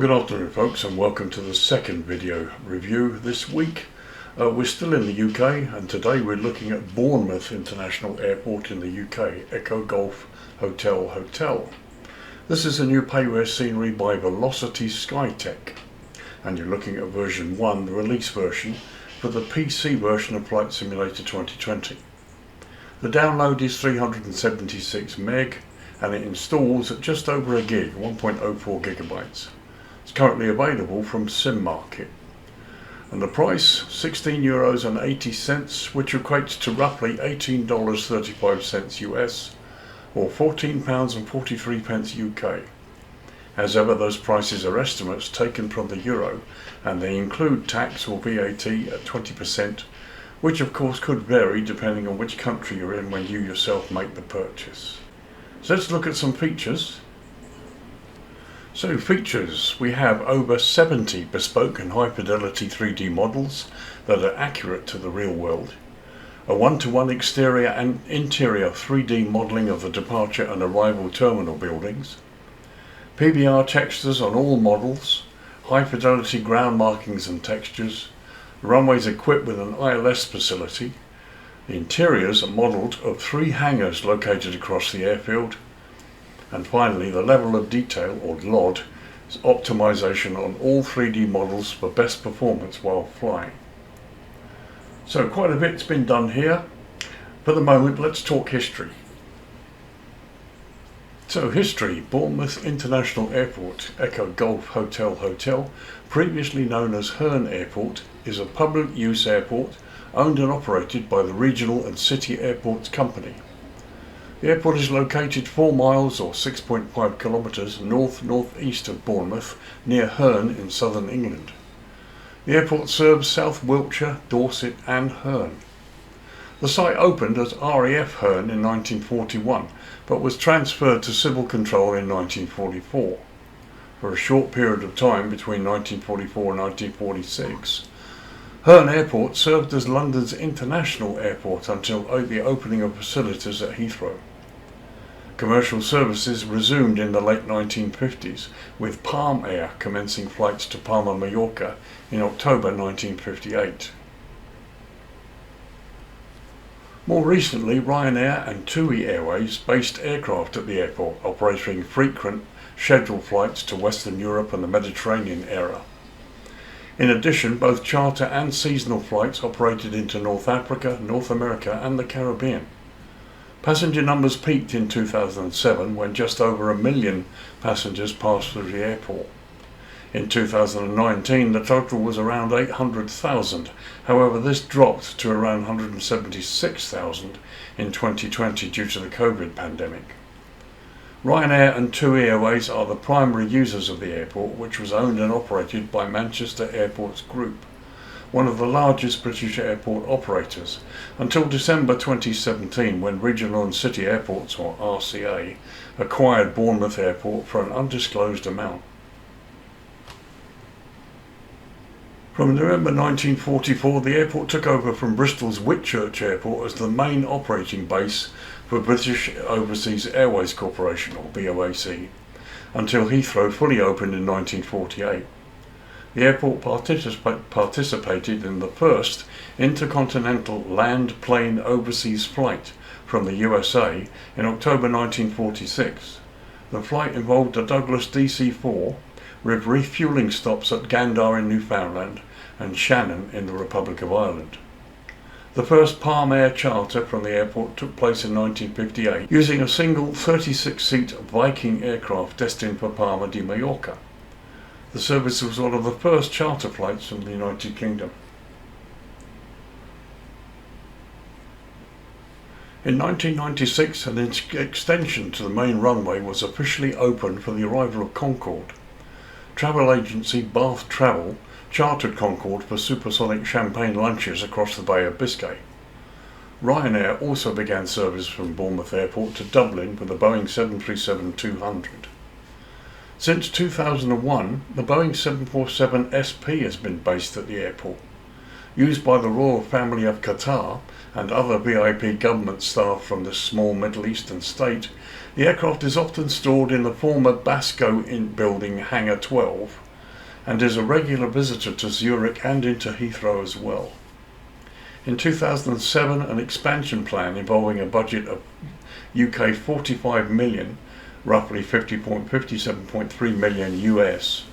Good afternoon folks, and welcome to the second video review this week. We're still in the UK, and today we're looking at Bournemouth International Airport in the UK, Echo Golf Hotel Hotel. This is a new payware scenery by VELOCITY SKYTECH, and you're looking at version 1, the release version, for the PC version of Flight Simulator 2020. The download is 376 meg, and it installs at just over a gig, 1.04 gigabytes. It's currently available from Sim Market. And the price, €16.80, which equates to roughly $18.35 US, or £14.43 UK. As ever, those prices are estimates taken from the euro, and they include tax or VAT at 20%, which of course could vary depending on which country you're in when you yourself make the purchase. So let's look at some features. So features, we have over 70 bespoke and high fidelity 3D models that are accurate to the real world, a one-to-one exterior and interior 3D modelling of the departure and arrival terminal buildings, PBR textures on all models, high fidelity ground markings and textures, runways equipped with an ILS facility. The interiors are modelled of 3 hangars located across the airfield. And finally, the level of detail, or LOD, is optimization on all 3D models for best performance while flying. So quite a bit's been done here. For the moment, let's talk history. So history, Bournemouth International Airport, Echo Golf Hotel Hotel, previously known as Herne Airport, is a public use airport owned and operated by the Regional and City Airports Company. The airport is located 4 miles or 6.5 kilometres north-northeast of Bournemouth, near Herne in southern England. The airport serves South Wiltshire, Dorset and Herne. The site opened as RAF Herne in 1941, but was transferred to civil control in 1944. For a short period of time between 1944 and 1946, Herne Airport served as London's international airport until the opening of facilities at Heathrow. Commercial services resumed in the late 1950s, with Palm Air commencing flights to Palma, Mallorca in October 1958. More recently, Ryanair and TUI Airways based aircraft at the airport, operating frequent scheduled flights to Western Europe and the Mediterranean area. In addition, both charter and seasonal flights operated into North Africa, North America and the Caribbean. Passenger numbers peaked in 2007 when just over 1 million passengers passed through the airport. In 2019 the total was around 800,000, however this dropped to around 176,000 in 2020 due to the COVID pandemic. Ryanair and TUI Airways are the primary users of the airport, which was owned and operated by Manchester Airports Group, one of the largest British airport operators, until December 2017 when Regional and City Airports, or RCA, acquired Bournemouth Airport for an undisclosed amount. From November 1944, the airport took over from Bristol's Whitchurch Airport as the main operating base for British Overseas Airways Corporation, or BOAC, until Heathrow fully opened in 1948. The airport participated in the first intercontinental land-plane overseas flight from the USA in October 1946. The flight involved a Douglas DC-4 with refuelling stops at Gander in Newfoundland and Shannon in the Republic of Ireland. The first Palm Air charter from the airport took place in 1958 using a single 36-seat Viking aircraft destined for Palma de Mallorca. The service was one of the first charter flights from the United Kingdom. In 1996, an extension to the main runway was officially opened for the arrival of Concorde. Travel agency Bath Travel chartered Concorde for supersonic champagne lunches across the Bay of Biscay. Ryanair also began service from Bournemouth Airport to Dublin with the Boeing 737-200. Since 2001, the Boeing 747 SP has been based at the airport. Used by the royal family of Qatar and other VIP government staff from this small Middle Eastern state, The aircraft is often stored in the former Basco building Hangar 12, and is a regular visitor to Zurich and into Heathrow as well. In 2007, an expansion plan involving a budget of UK 45 million, roughly 57.3 million US,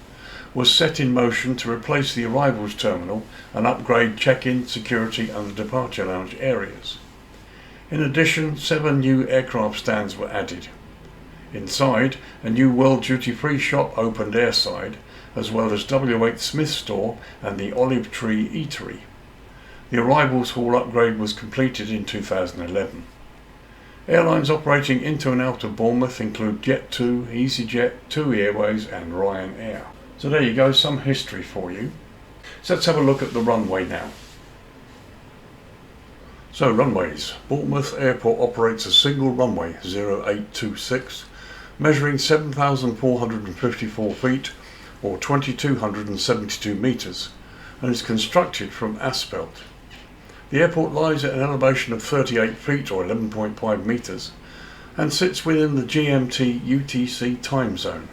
was set in motion to replace the arrivals terminal and upgrade check-in, security and the departure lounge areas. In addition, 7 new aircraft stands were added. Inside, a new World Duty Free shop opened airside, as well as W.H. Smith store and the Olive Tree Eatery. The arrivals hall upgrade was completed in 2011. Airlines operating into and out of Bournemouth include Jet2, EasyJet, TUI Airways and Ryanair. So there you go, some history for you. So let's have a look at the runway now. So runways. Bournemouth Airport operates a single runway 0826 measuring 7,454 feet or 2,272 metres and is constructed from asphalt. The airport lies at an elevation of 38 feet or 11.5 metres and sits within the GMT UTC time zone.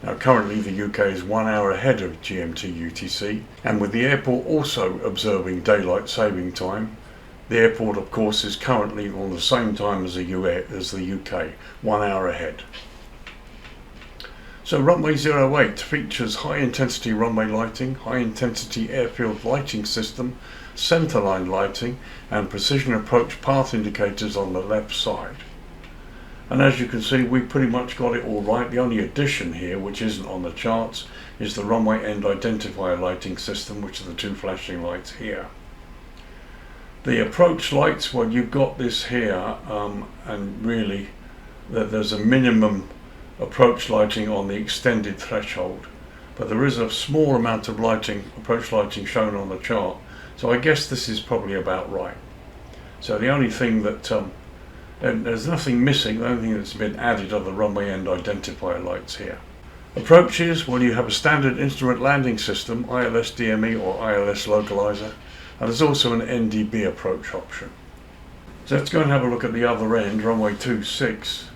Now currently the UK is 1 hour ahead of GMT UTC, and with the airport also observing daylight saving time, the airport of course is currently on the same time as the UK, 1 hour ahead. So runway 08 features high intensity runway lighting, high intensity airfield lighting system, centerline lighting and precision approach path indicators on the left side. And as you can see, we've pretty much got it all right. The only addition here, which isn't on the charts, is the runway end identifier lighting system, which are the 2 flashing lights here. The approach lights, well, you've got this here, and really there's a minimum approach lighting on the extended threshold, but there is a small amount of lighting, approach lighting shown on the chart, so I guess this is probably about right. So the only thing that and there's nothing missing, the only thing that's been added are the runway end identifier lights here. Approaches, well, you have a standard instrument landing system, ILS DME or ILS localizer, and there's also an NDB approach option. So let's go and have a look at the other end, runway 26.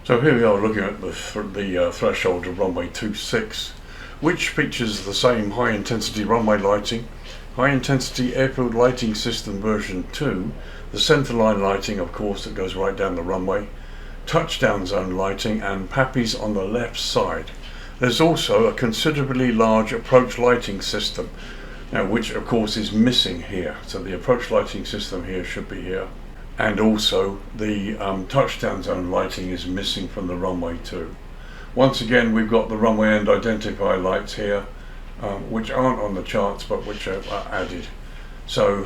So here we are looking at the threshold of runway 26, which features the same high intensity runway lighting, high intensity airfield lighting system version 2, the centerline lighting of course that goes right down the runway, touchdown zone lighting and PAPIs on the left side. There's also a considerably large approach lighting system, now which of course is missing here. So the approach lighting system here should be here. And also the touchdown zone lighting is missing from the runway too. Once again, we've got the runway end identifier lights here, which aren't on the charts but which are added. So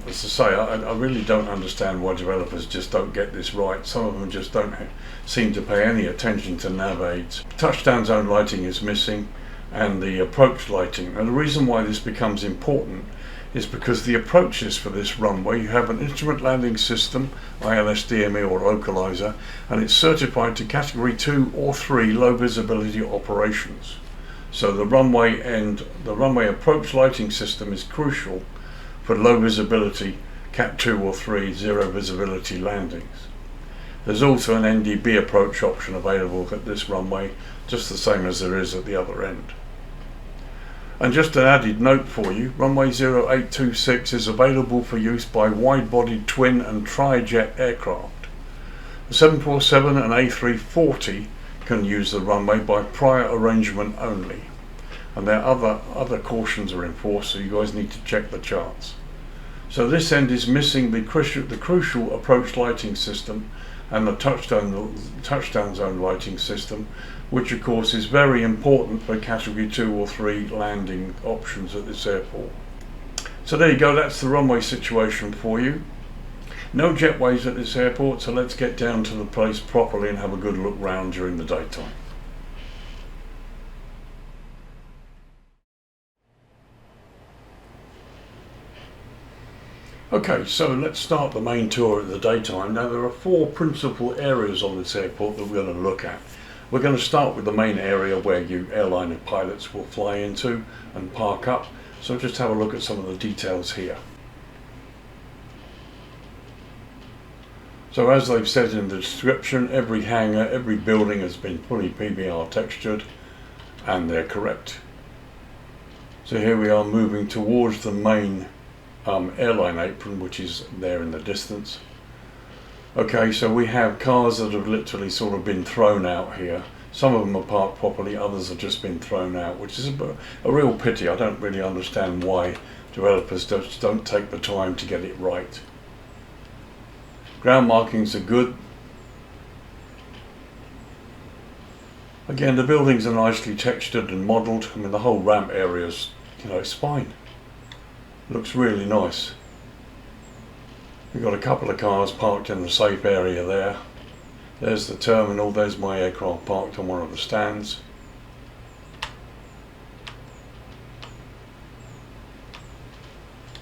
as I say, I really don't understand why developers just don't get this right. Some of them just don't seem to pay any attention to NAVAIDS. Touchdown zone lighting is missing and the approach lighting. And the reason why this becomes important is because the approaches for this runway, you have an instrument landing system, ILS DME or localizer, and it's certified to category 2 or 3 low visibility operations. So the runway approach lighting system is crucial for low visibility Cat 2 or 3 zero visibility landings. There's also an NDB approach option available at this runway, just the same as there is at the other end. And just an added note for you, runway 0826 is available for use by wide-bodied twin and tri-jet aircraft. The 747 and A340 can use the runway by prior arrangement only. And there are other cautions are enforced, so you guys need to check the charts. So this end is missing the crucial approach lighting system and the touchdown zone lighting system, which of course is very important for category 2 or 3 landing options at this airport. So there you go, that's the runway situation for you. No jetways at this airport, so let's get down to the place properly and have a good look round during the daytime. Okay, so let's start the main tour at the daytime. Now there are 4 principal areas on this airport that we're going to look at. We're going to start with the main area where you airliner pilots will fly into and park up. So just have a look at some of the details here. So as they've said in the description, every hangar, every building has been fully PBR textured, and they're correct. So here we are moving towards the main airline apron, which is there in the distance. Okay, so we have cars that have literally sort of been thrown out here. Some of them are parked properly, others have just been thrown out, which is a real pity. I don't really understand why developers just don't take the time to get it right. Ground markings are good. Again, the buildings are nicely textured and modelled. I mean, the whole ramp area's, it's fine. Looks really nice. We've got a couple of cars parked in the safe area there. There's the terminal, there's my aircraft parked on one of the stands.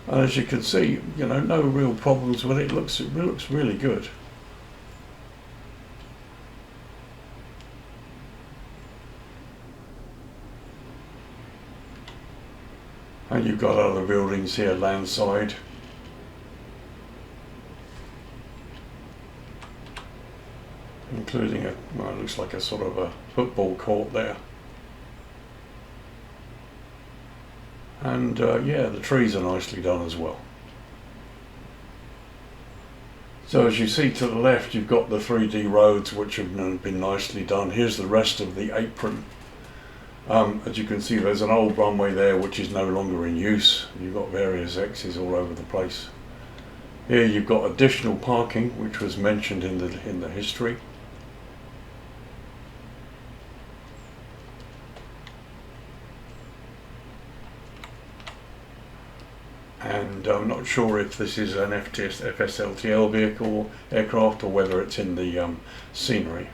And as you can see, no real problems with it. It looks really good. And you've got other buildings here landside. Including it looks like a sort of a football court there. And yeah, the trees are nicely done as well. So as you see to the left, you've got the 3D roads, which have been nicely done. Here's the rest of the apron. As you can see, there's an old runway there which is no longer in use. You've got various X's all over the place. Here you've got additional parking, which was mentioned in the history. And I'm not sure if this is an FSLTL vehicle or aircraft, or whether it's in the scenery.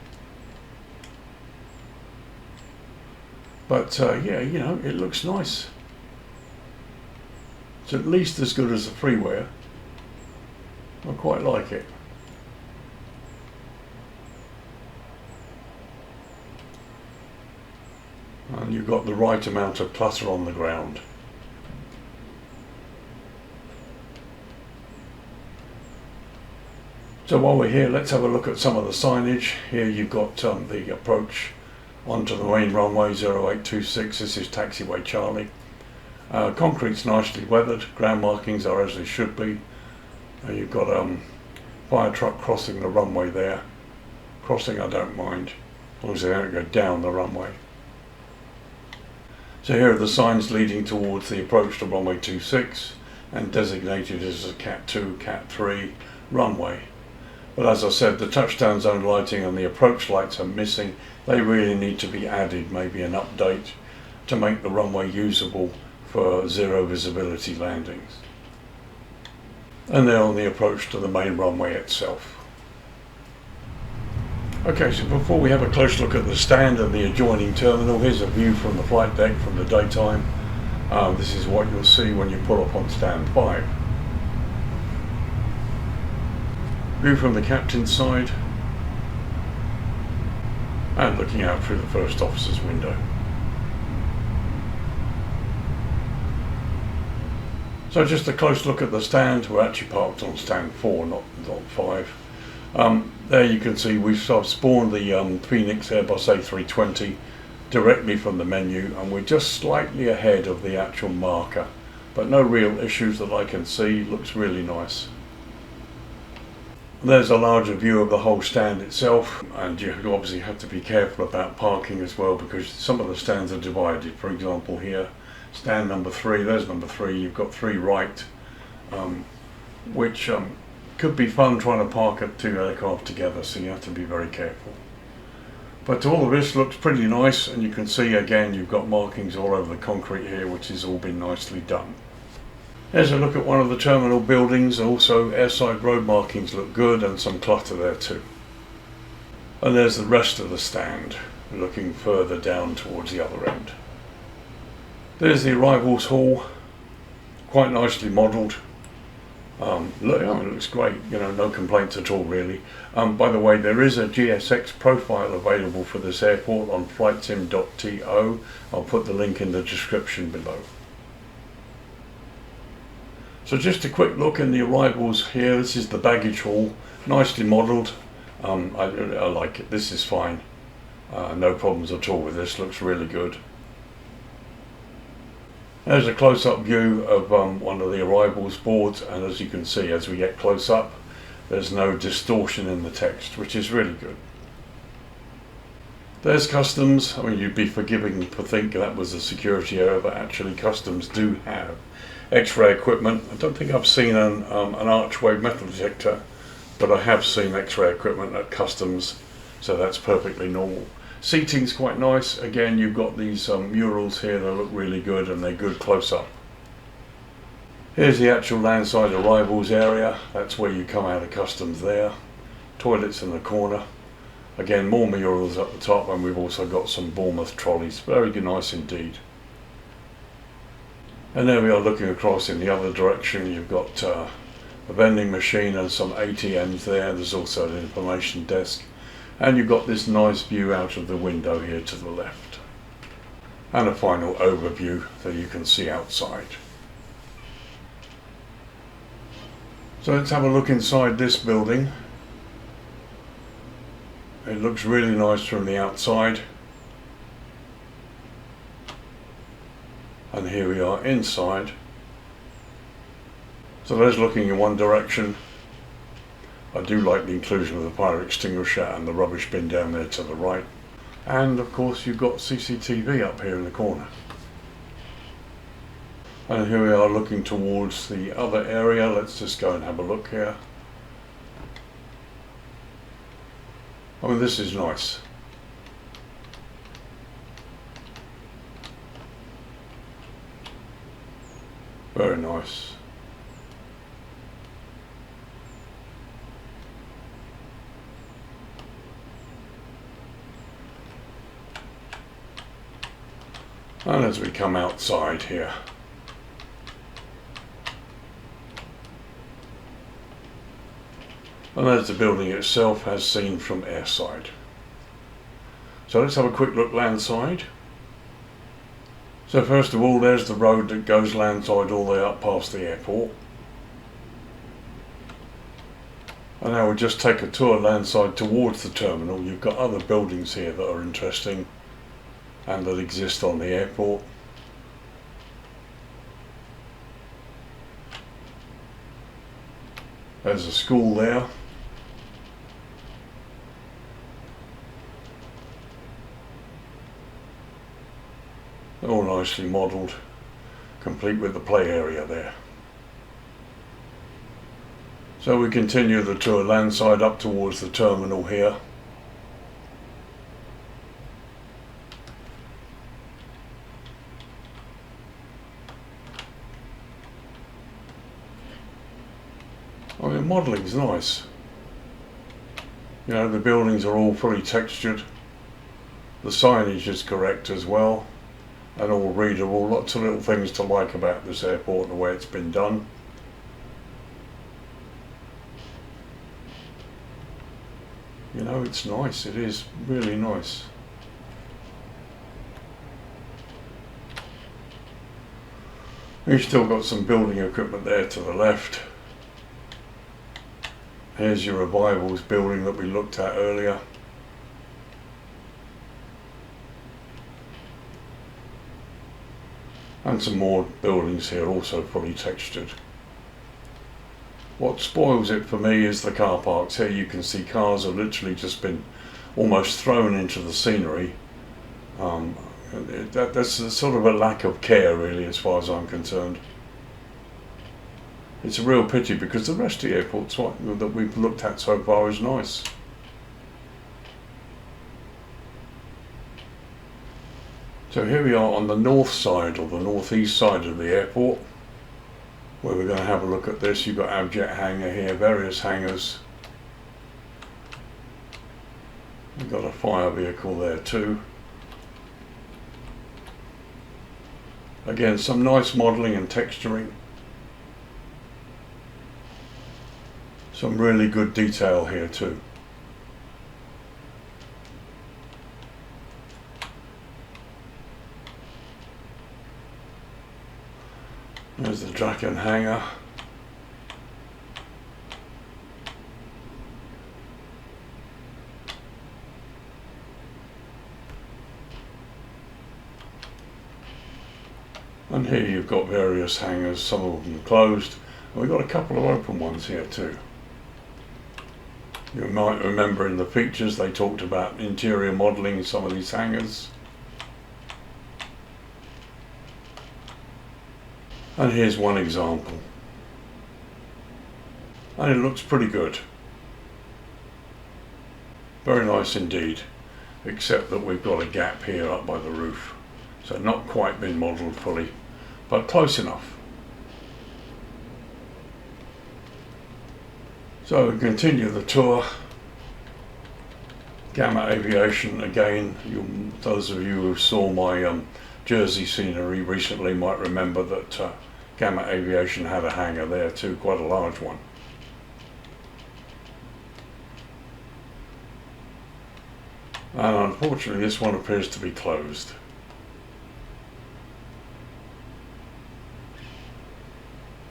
But yeah, it looks nice. It's at least as good as the freeware. I quite like it. And you've got the right amount of clutter on the ground. So while we're here, let's have a look at some of the signage. Here you've got the approach onto the main runway 0826. This is Taxiway Charlie. Concrete's nicely weathered. Ground markings are as they should be. You've got a fire truck crossing the runway there. Crossing I don't mind, as long as they don't go down the runway. So here are the signs leading towards the approach to runway 26 and designated as a Cat 2, Cat 3 runway. But as I said, the touchdown zone lighting and the approach lights are missing. They really need to be added, maybe an update, to make the runway usable for zero visibility landings. And they're on the approach to the main runway itself. Okay, so before we have a close look at the stand and the adjoining terminal, here's a view from the flight deck from the daytime. This is what you'll see when you pull up on stand 5. View from the captain's side, and looking out through the first officer's window. So just a close look at the stand. We're actually parked on stand 4, not 5. There you can see we've sort of spawned the Phoenix Airbus A320 directly from the menu, and we're just slightly ahead of the actual marker, but no real issues that I can see. Looks really nice. There's a larger view of the whole stand itself, and you obviously have to be careful about parking as well, because some of the stands are divided. For example, here, stand number 3, there's number 3, you've got 3 right, which could be fun trying to park 2 aircraft together, so you have to be very careful. But all of this looks pretty nice, and you can see again you've got markings all over the concrete here, which has all been nicely done. Here's a look at one of the terminal buildings. Also, airside road markings look good, and some clutter there too. And there's the rest of the stand, looking further down towards the other end. There's the arrivals hall, quite nicely modelled. It looks great, no complaints at all really. By the way, there is a GSX profile available for this airport on flightsim.to. I'll put the link in the description below. So just a quick look in the arrivals here. This is the baggage hall, nicely modelled. I like it. This is fine. No problems at all with this. Looks really good. There's a close-up view of one of the arrivals boards, and as you can see, as we get close up, there's no distortion in the text, which is really good. There's customs. I mean, you'd be forgiving for thinking that was a security error, but actually customs do have X-ray equipment. I don't think I've seen an archway metal detector, but I have seen X-ray equipment at customs, so that's perfectly normal. Seating's quite nice. Again, you've got these murals here that look really good, and they're good close-up. Here's the actual landside arrivals area. That's where you come out of customs there. Toilets in the corner. Again, more murals at the top, and we've also got some Bournemouth trolleys. Very nice indeed. And there we are looking across in the other direction. You've got a vending machine and some ATMs there. There's also an information desk. And you've got this nice view out of the window here to the left. And a final overview that you can see outside. So let's have a look inside this building. It looks really nice from the outside. And here we are inside. So there's looking in one direction. I do like the inclusion of the fire extinguisher and the rubbish bin down there to the right. And of course you've got CCTV up here in the corner. And here we are looking towards the other area. Let's just go and have a look here. I mean, this is nice. Very nice. And as we come outside here, and there's the building itself as seen from airside. So let's have a quick look landside. So first of all, there's the road that goes landside all the way up past the airport. And now we'll just take a tour landside towards the terminal. You've got other buildings here that are interesting and that exist on the airport. There's a school there. All nicely modelled, complete with the play area there. So we continue the tour landside up towards the terminal here. I mean, modelling's nice. You know, the buildings are all fully textured. The signage is correct as well, and all readable. Lots of little things to like about this airport and the way it's been done. You know, it's nice. It is really nice. We've still got some building equipment there to the left. Here's your revivals building that we looked at earlier. And some more buildings here also fully textured. What spoils it for me is the car parks. Here you can see cars have literally just been almost thrown into the scenery. That's a sort of a lack of care really, as far as I'm concerned. It's a real pity because the rest of the airports that we've looked at so far is nice. So here we are on the north side, or the northeast side of the airport, where we're going to have a look at this. You've got Abjet hangar here, various hangars. We've got a fire vehicle there too. Again, some nice modelling and texturing. Some really good detail here too. There's the DRACON hangar. And here you've got various hangars, some of them closed, and we've got a couple of open ones here too. You might remember in the features they talked about interior modelling in some of these hangars. And here's one example. And it looks pretty good. Very nice indeed, except that we've got a gap here up by the roof. So not quite been modelled fully, but close enough. So we continue the tour. GAMA Aviation again. Those of you who saw my Jersey scenery recently might remember that GAMA Aviation had a hangar there too, quite a large one. And unfortunately this one appears to be closed.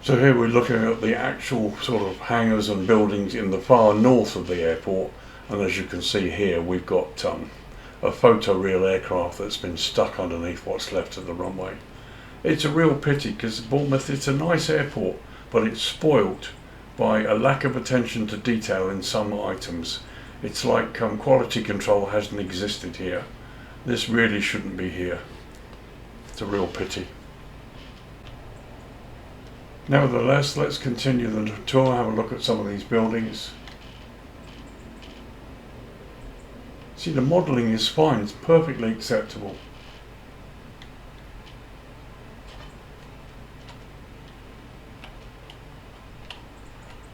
So here we're looking at the actual sort of hangars and buildings in the far north of the airport, and as you can see here we've got a Photoreal aircraft that's been stuck underneath what's left of the runway. It's a real pity because Bournemouth, it's a nice airport, but it's spoilt by a lack of attention to detail in some items. It's like quality control hasn't existed here. This really shouldn't be here. It's a real pity. Nevertheless, let's continue the tour, have a look at some of these buildings. See, the modelling is fine, it's perfectly acceptable.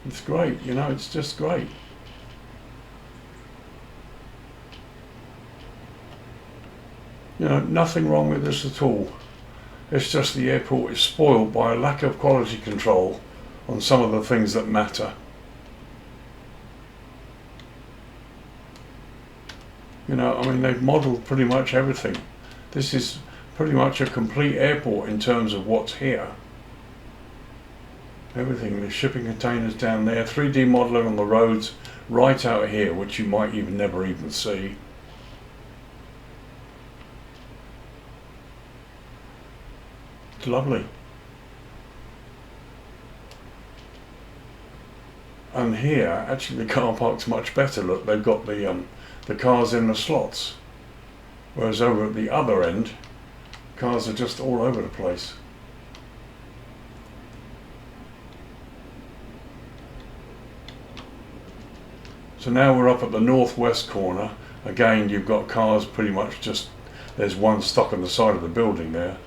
It's great, you know, it's just great. You know, nothing wrong with this at all. It's just the airport is spoiled by a lack of quality control on some of the things that matter. You know, I mean, they've modelled pretty much everything. This is pretty much a complete airport in terms of what's here. Everything, the shipping containers down there, 3D modelling on the roads right out here, which you might never even see. It's lovely. And here, actually the car park's much better. Look, they've got the cars in the slots. Whereas over at the other end, cars are just all over the place. So now we're up at the northwest corner. Again, you've got cars pretty much just, there's one stuck on the side of the building there.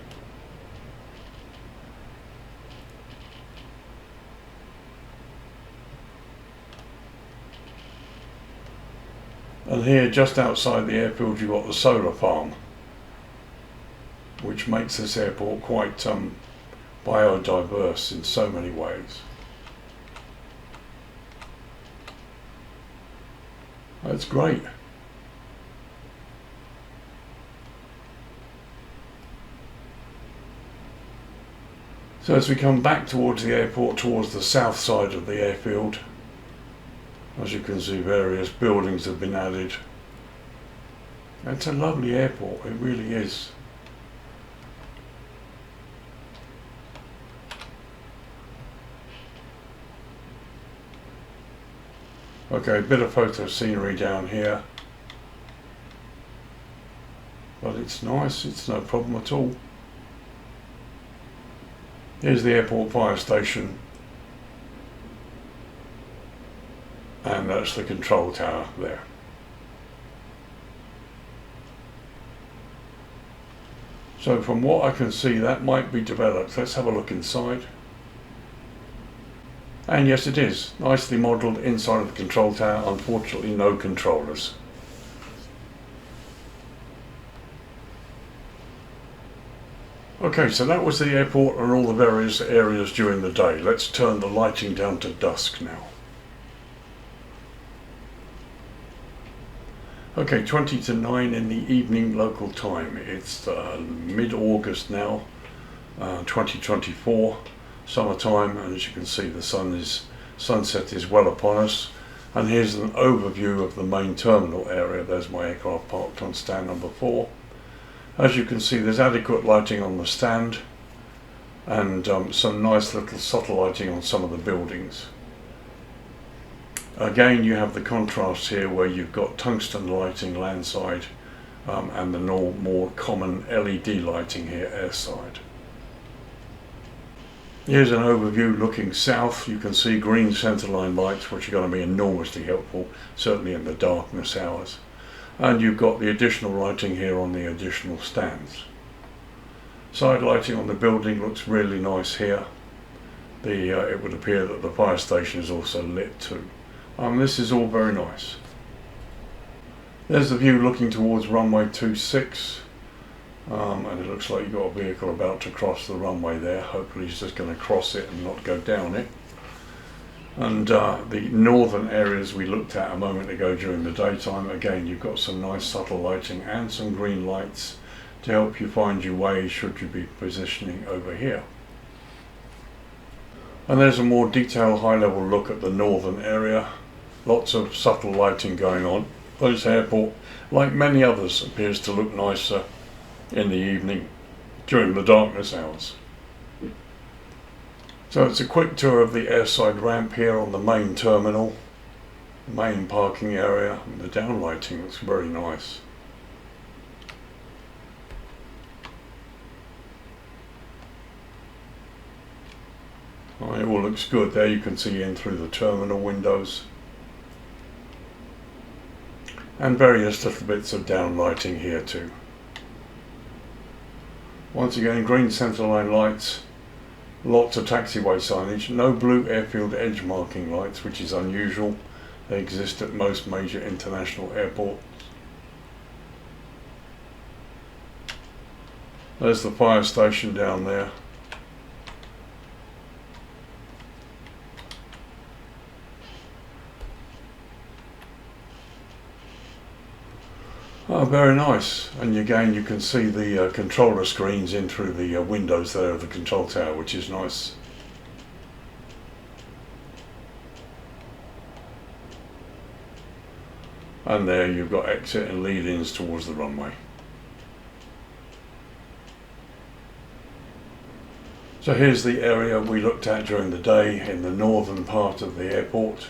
And here, just outside the airfield, you've got the solar farm, which makes this airport quite biodiverse in so many ways. That's great. So as we come back towards the airport, towards the south side of the airfield, as you can see, various buildings have been added. It's a lovely airport, it really is. Okay, a bit of photo scenery down here. But it's nice, it's no problem at all. Here's the airport fire station. And that's the control tower there. So from what I can see, that might be developed. Let's have a look inside. And yes, it is. Nicely modelled inside of the control tower. Unfortunately, no controllers. Okay, so that was the airport and all the various areas during the day. Let's turn the lighting down to dusk now. Okay, 20 to 9 in the evening local time. It's mid-August now, 2024, summertime, and as you can see the sunset is well upon us. And here's an overview of the main terminal area. There's my aircraft parked on stand number 4. As you can see, there's adequate lighting on the stand, and some nice little subtle lighting on some of the buildings. Again, you have the contrast here where you've got tungsten lighting landside and the more common LED lighting here airside. Here's an overview looking south. You can see green centerline lights, which are going to be enormously helpful, certainly in the darkness hours. And you've got the additional lighting here on the additional stands. Side lighting on the building looks really nice here. It would appear that the fire station is also lit too. This is all very nice. There's the view looking towards runway 26. And it looks like you've got a vehicle about to cross the runway there. Hopefully he's just going to cross it and not go down it. And the northern areas we looked at a moment ago during the daytime, again you've got some nice subtle lighting and some green lights to help you find your way should you be positioning over here. And there's a more detailed high level look at the northern area. Lots of subtle lighting going on. This airport, like many others, appears to look nicer in the evening during the darkness hours. So it's a quick tour of the airside ramp here on the main terminal, main parking area, and the downlighting looks very nice. Oh, it all looks good. There you can see in through the terminal windows. And various little bits of downlighting here too. Once again, green centerline lights, lots of taxiway signage, no blue airfield edge marking lights, which is unusual. They exist at most major international airports. There's the fire station down there. Oh, very nice. And again, you can see the controller screens in through the windows there of the control tower, which is nice. And there you've got exit and lead-ins towards the runway. So here's the area we looked at during the day in the northern part of the airport.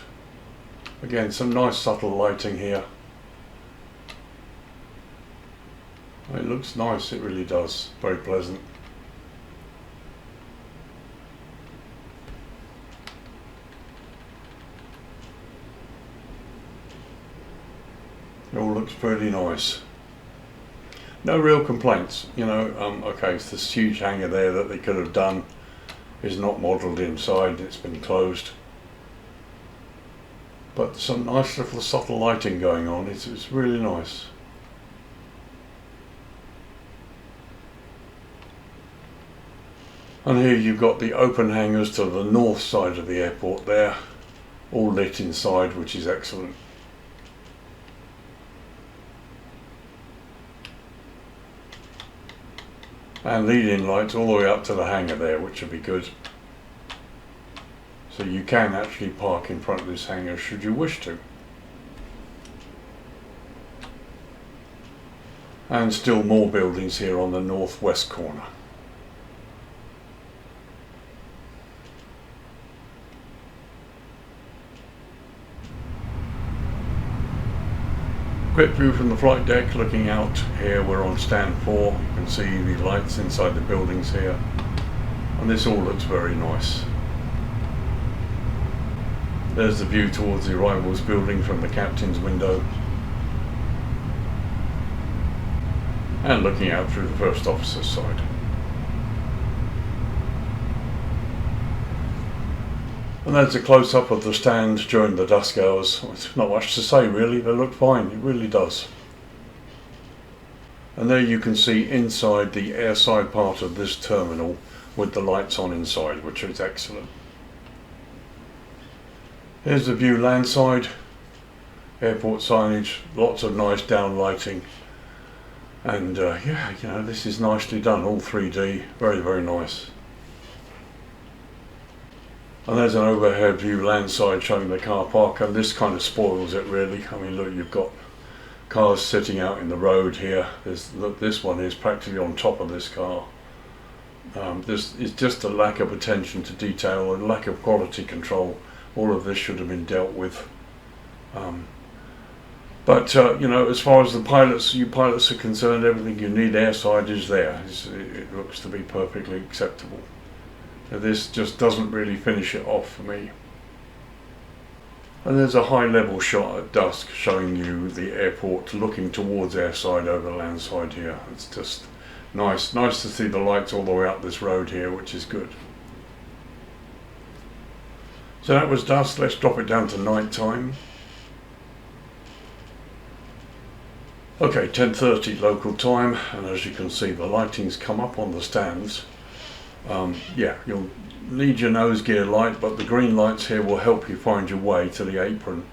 Again, some nice subtle lighting here. It looks nice, it really does. Very pleasant. It all looks pretty nice. No real complaints, you know. Okay, it's this huge hangar there that they could have done is not modelled inside, it's been closed. But some nice little subtle lighting going on, it's really nice. And here you've got the open hangars to the north side of the airport there, all lit inside, which is excellent. And lead-in lights all the way up to the hangar there, which would be good. So you can actually park in front of this hangar should you wish to. And still more buildings here on the northwest corner. Quick view from the flight deck looking out. Here we're on stand 4. You can see the lights inside the buildings here. And this all looks very nice. There's the view towards the arrivals building from the captain's window. And looking out through the first officer's side. And there's a close-up of the stand during the dusk hours. It's not much to say really, they look fine, it really does. And there you can see inside the airside part of this terminal with the lights on inside, which is excellent. Here's the view landside, airport signage, lots of nice down lighting. And yeah, you know, this is nicely done, all 3D, very, very nice. And there's an overhead view landside showing the car park, and this kind of spoils it really. I mean, look, you've got cars sitting out in the road here. Look, this one is practically on top of this car. This is just a lack of attention to detail and lack of quality control. All of this should have been dealt with. But you know, as far as you pilots are concerned, everything you need airside is there. It looks to be perfectly acceptable. Now, this just doesn't really finish it off for me. And there's a high level shot at dusk showing you the airport looking towards airside over landside here. It's just nice to see the lights all the way up this road here, which is good. So that was dusk. Let's drop it down to night time. Okay, 10:30 local time, and as you can see, the lighting's come up on the stands. Yeah, you'll need your nose gear light, but the green lights here will help you find your way to the apron.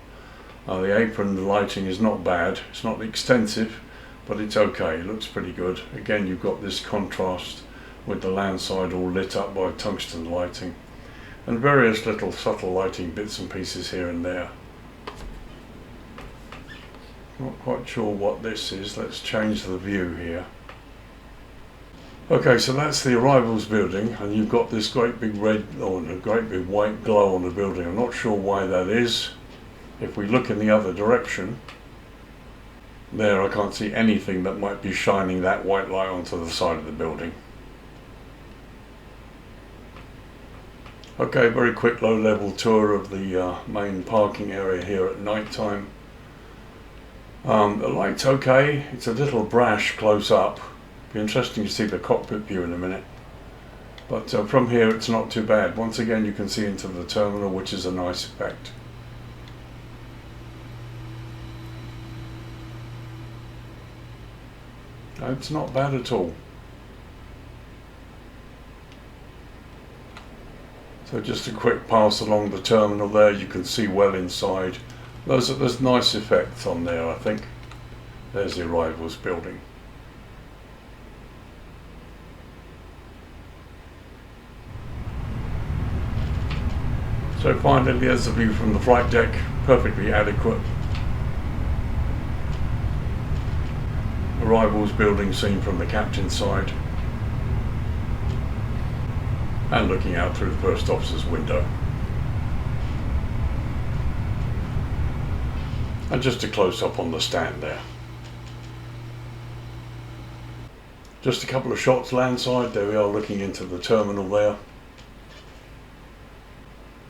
The apron lighting is not bad. It's not extensive, but it's okay. It looks pretty good. Again, you've got this contrast with the landside all lit up by tungsten lighting, and various little subtle lighting bits and pieces here and there. Not quite sure what this is. Let's change the view here. Okay, so that's the arrivals building, and you've got this great big red or a great big white glow on the building. I'm not sure why that is. If we look in the other direction, there I can't see anything that might be shining that white light onto the side of the building. Okay, very quick low level tour of the main parking area here at night time. The light's okay. It's a little brash close up. Be interesting to see the cockpit view in a minute. But from here it's not too bad. Once again you can see into the terminal, which is a nice effect. It's not bad at all. So just a quick pass along the terminal there. You can see well inside. There's nice effects on there, I think. There's the arrivals building. So finally there's the view from the flight deck, perfectly adequate. Arrivals building seen from the captain's side. And looking out through the first officer's window. And just a close-up on the stand there. Just a couple of shots landside. There we are looking into the terminal there.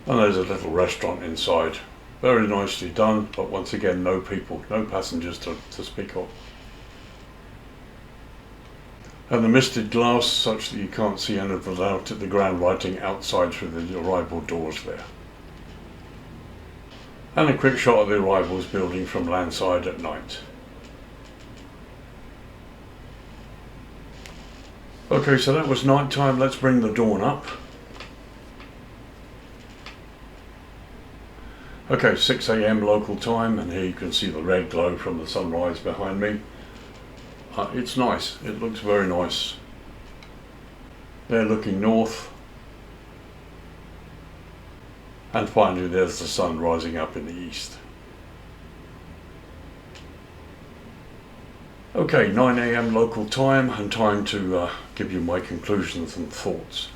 And there's a little restaurant inside. Very nicely done, but once again no people, no passengers to speak of. And the misted glass such that you can't see any of the ground lighting outside through the arrival doors there. And a quick shot of the arrivals building from landside at night. Okay, so that was night time. Let's bring the dawn up. Okay, 6 AM local time, and here you can see the red glow from the sunrise behind me. It's nice. It looks very nice. They're looking north. And finally there's the sun rising up in the east. Okay, 9 AM local time, and time to give you my conclusions and thoughts.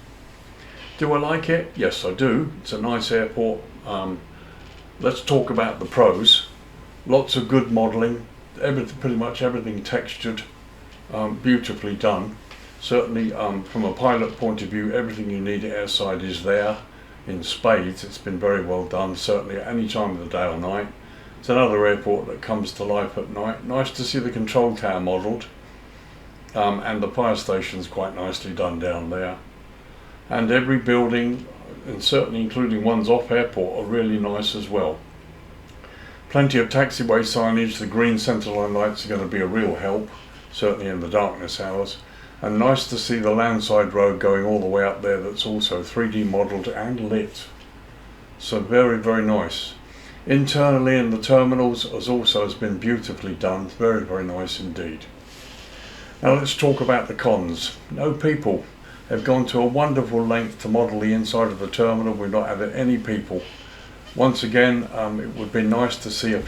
Do I like it? Yes, I do. It's a nice airport. Let's talk about the pros. Lots of good modelling, pretty much everything textured, beautifully done. Certainly from a pilot point of view, everything you need airside is there. In spades. It's been very well done, certainly at any time of the day or night. It's another airport that comes to life at night. Nice to see the control tower modelled, and the fire station's quite nicely done down there. And every building, and certainly including ones off airport, are really nice as well. Plenty of taxiway signage. The green centerline lights are going to be a real help, certainly in the darkness hours. And nice to see the landside road going all the way up there, that's also 3D modelled and lit. So very, very nice. Internally in the terminals has been beautifully done. Very, very nice indeed. Now let's talk about the cons. No people. They've gone to a wonderful length to model the inside of the terminal. We've not had any people. Once again, it would be nice to see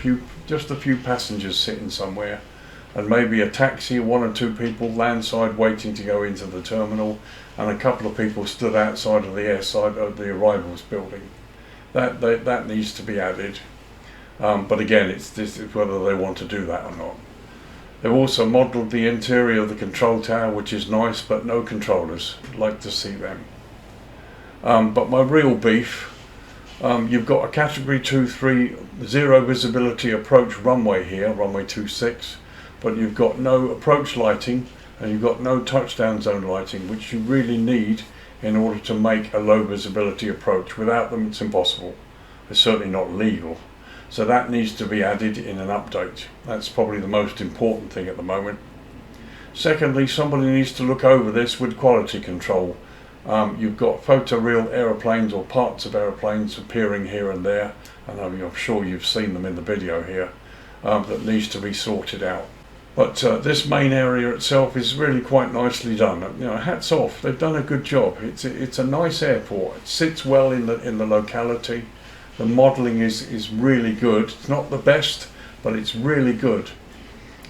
just a few passengers sitting somewhere. and maybe a taxi, 1 or 2 people landside waiting to go into the terminal, and a couple of people stood outside of the airside of the arrivals building. That needs to be added. But again, it's whether they want to do that or not. They've also modelled the interior of the control tower, which is nice, but no controllers. I'd like to see them. But my real beef, you've got a category 2-3 zero visibility approach runway here, runway 26, but you've got no approach lighting and you've got no touchdown zone lighting, which you really need in order to make a low visibility approach. Without them, it's impossible. It's certainly not legal. So that needs to be added in an update. That's probably the most important thing at the moment. Secondly, somebody needs to look over this with quality control. You've got photoreal aeroplanes or parts of aeroplanes appearing here and there, and I'm sure you've seen them in the video here, that needs to be sorted out. But this main area itself is really quite nicely done. You know, hats off, they've done a good job. It's a nice airport. It sits well in the locality. The modelling is really good. It's not the best, but it's really good.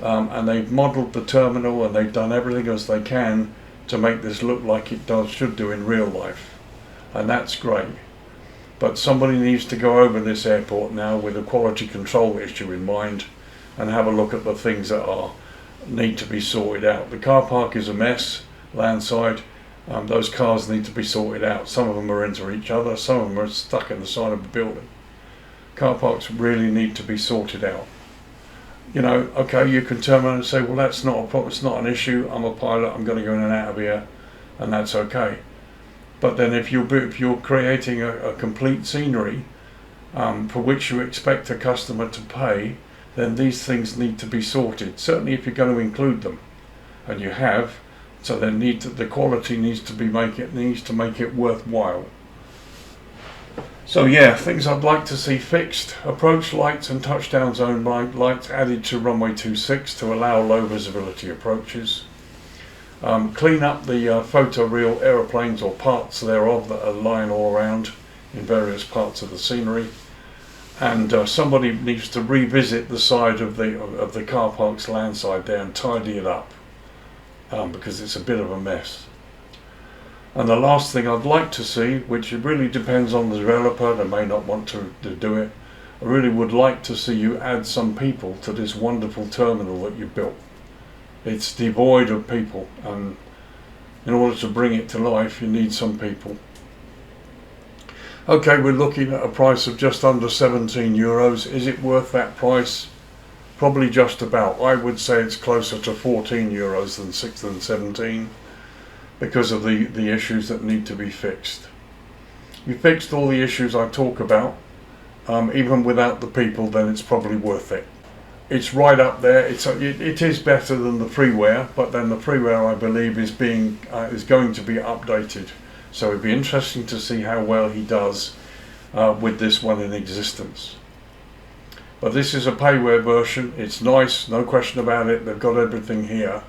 And they've modelled the terminal and they've done everything as they can to make this look like it should do in real life. And that's great. But somebody needs to go over this airport now with a quality control issue in mind and have a look at the things that need to be sorted out. The car park is a mess, landside. Those cars need to be sorted out. Some of them are into each other, some of them are stuck in the side of the building. Car parks really need to be sorted out. You know, okay, you can turn around and say, well, that's not a problem, it's not an issue, I'm a pilot, I'm going to go in and out of here, and that's okay. But then if you're creating a complete scenery for which you expect a customer to pay, then these things need to be sorted, certainly if you're going to include them, and you have. So the quality needs to make it worthwhile. So yeah, things I'd like to see fixed: approach lights and touchdown zone lights added to runway 26 to allow low visibility approaches. Clean up the photoreal aeroplanes or parts thereof that are lying all around in various parts of the scenery. And somebody needs to revisit the side of the car park's landside there and tidy it up. Because it's a bit of a mess. And the last thing I'd like to see, which it really depends on the developer, they may not want to do it, I really would like to see you add some people to this wonderful terminal that you've built. It's devoid of people, and in order to bring it to life you need some people. Okay, we're looking at a price of just under 17 euros. Is it worth that price? Probably just about. I would say it's closer to 14 euros than 17 because of the issues that need to be fixed. You fixed all the issues I talk about, even without the people, then it's probably worth it. It's right up there. It is better than the freeware, but then the freeware, I believe, is going to be updated. So it'd be interesting to see how well he does with this one in existence. But this is a payware version. It's nice, no question about it. They've got everything here,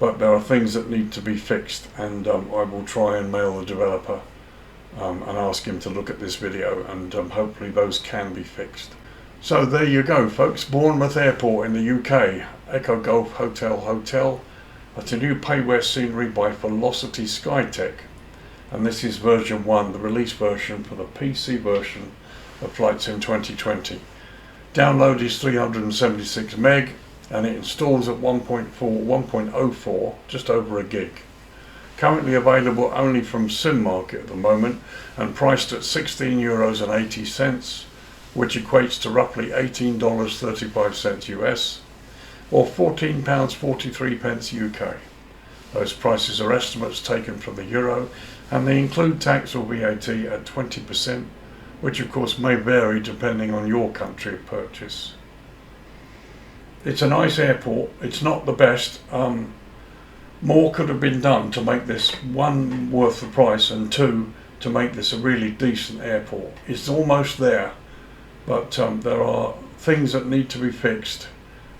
but there are things that need to be fixed, and I will try and mail the developer and ask him to look at this video, and hopefully those can be fixed. So there you go, folks. Bournemouth Airport in the UK. Echo Golf Hotel Hotel. That's a new payware scenery by VELOCITY SKYTECH, and this is version 1, the release version for the PC version of Flight Sim 2020. Download is 376 meg, and it installs at 1.04, just over a gig. Currently available only from SimMarket at the moment, and priced at €16.80, which equates to roughly $18.35 US, or £14.43 UK. Those prices are estimates taken from the euro, and they include tax or VAT at 20%, which of course may vary depending on your country of purchase. It's a nice airport. It's not the best. More could have been done to make this, one, worth the price, and two, to make this a really decent airport. It's almost there, but there are things that need to be fixed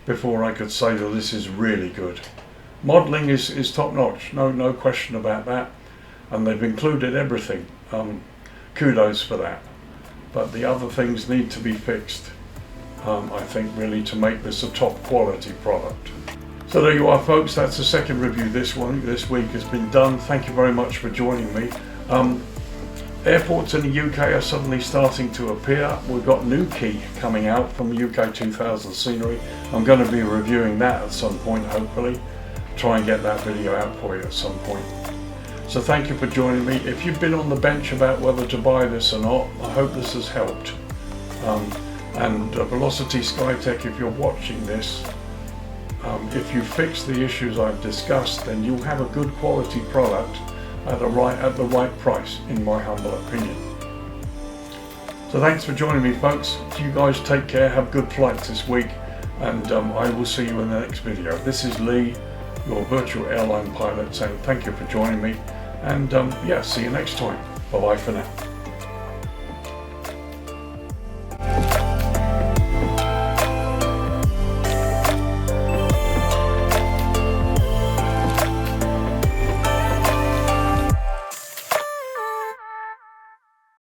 before I could say that this is really good. Modelling is top-notch, no question about that, and they've included everything. Kudos for that. But the other things need to be fixed, I think, really, to make this a top quality product. So there you are, folks. That's the second review this week has been done. Thank you very much for joining me. Airports in the UK are suddenly starting to appear. We've got new key coming out from UK 2000 scenery. I'm going to be reviewing that at some point, hopefully. Try and get that video out for you at some point. So thank you for joining me. If you've been on the bench about whether to buy this or not, I hope this has helped. Velocity SkyTech, if you're watching this, if you fix the issues I've discussed, then you'll have a good quality product at the right price, in my humble opinion. So thanks for joining me, folks. You guys take care, have good flights this week, and I will see you in the next video. This is Lee, your virtual airline pilot, saying thank you for joining me, and yeah, see you next time. Bye bye for now.